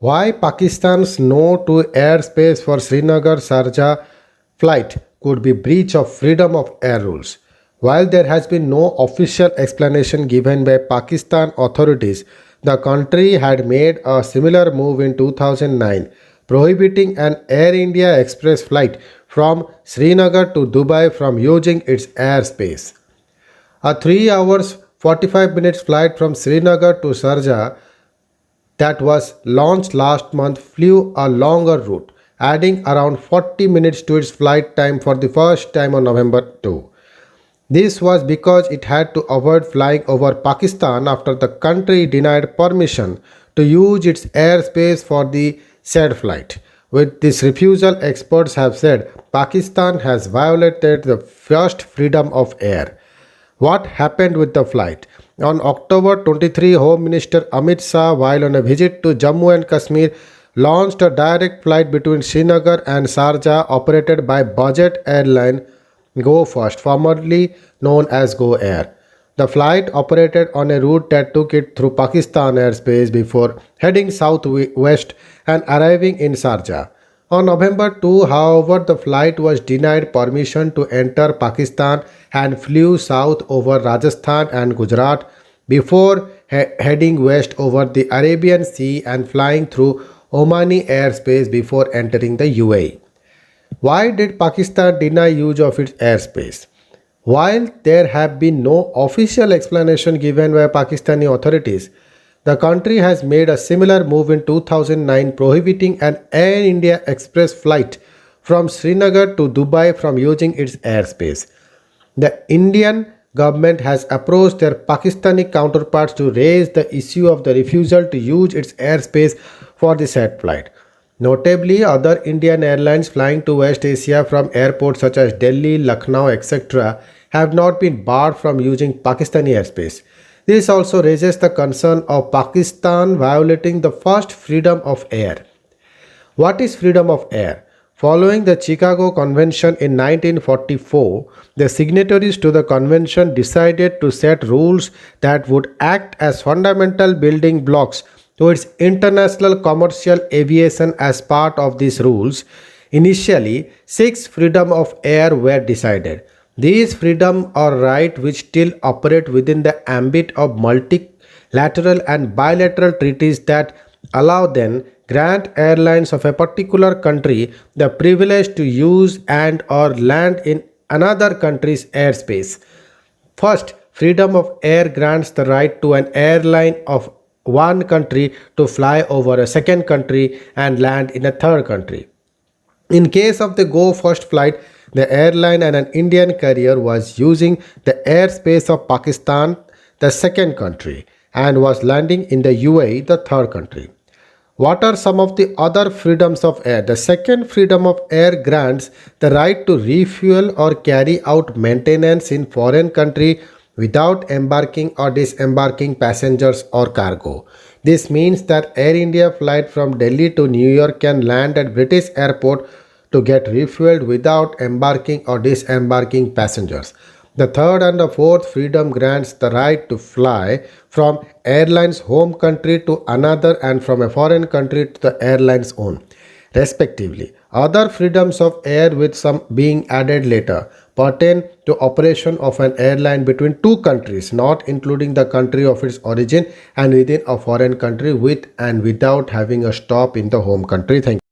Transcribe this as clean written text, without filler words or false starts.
Why Pakistan's no to airspace for Srinagar Sharjah flight could be breach of freedom of air rules. While there has been no official explanation given by Pakistan authorities, the country had made a similar move in 2009, prohibiting an Air India Express flight from Srinagar to Dubai from using its airspace. A 3 hours 45 minutes flight from Srinagar to Sharjah that was launched last month flew a longer route, adding around 40 minutes to its flight time for the first time on November 2. This was because it had to avoid flying over Pakistan after the country denied permission to use its airspace for the said flight. With this refusal, experts have said Pakistan has violated the first freedom of air. What happened with the flight? On October 23, Home Minister Amit Shah, while on a visit to Jammu and Kashmir, launched a direct flight between Srinagar and Sharjah operated by budget airline Go First, formerly known as Go Air. The flight operated on a route that took it through Pakistan airspace before heading southwest and arriving in Sharjah. On November 2, however, the flight was denied permission to enter Pakistan and flew south over Rajasthan and Gujarat before heading west over the Arabian Sea and flying through Omani airspace before entering the UAE. Why did Pakistan deny use of its airspace? While there have been no official explanation given by Pakistani authorities, the country has made a similar move in 2009 prohibiting an Air India Express flight from Srinagar to Dubai from using its airspace. The Indian government has approached their Pakistani counterparts to raise the issue of the refusal to use its airspace for the said flight. Notably, other Indian airlines flying to West Asia from airports such as Delhi, Lucknow, etc. have not been barred from using Pakistani airspace. This also raises the concern of Pakistan violating the first freedom of air. What is freedom of air? Following the Chicago Convention in 1944, the signatories to the convention decided to set rules that would act as fundamental building blocks towards international commercial aviation. As part of these rules, initially 6 freedom of air were decided. These freedom or right which still operate within the ambit of multilateral and bilateral treaties that allow then grant airlines of a particular country the privilege to use and or land in another country's airspace. First, freedom of air grants the right to an airline of one country to fly over a second country and land in a third country. In case of the Go First flight, the airline and an Indian carrier was using the airspace of Pakistan, the second country, and was landing in the UAE, the third country. What are some of the other freedoms of air? The second freedom of air grants the right to refuel or carry out maintenance in foreign country without embarking or disembarking passengers or cargo. This means that Air India flight from Delhi to New York can land at British airport to get refueled without embarking or disembarking passengers. The third and the fourth freedom grants the right to fly from airline's home country to another and from a foreign country to the airline's own, respectively. Other freedoms of air, with some being added later, pertain to operation of an airline between two countries, not including the country of its origin, and within a foreign country with and without having a stop in the home country. Thank you.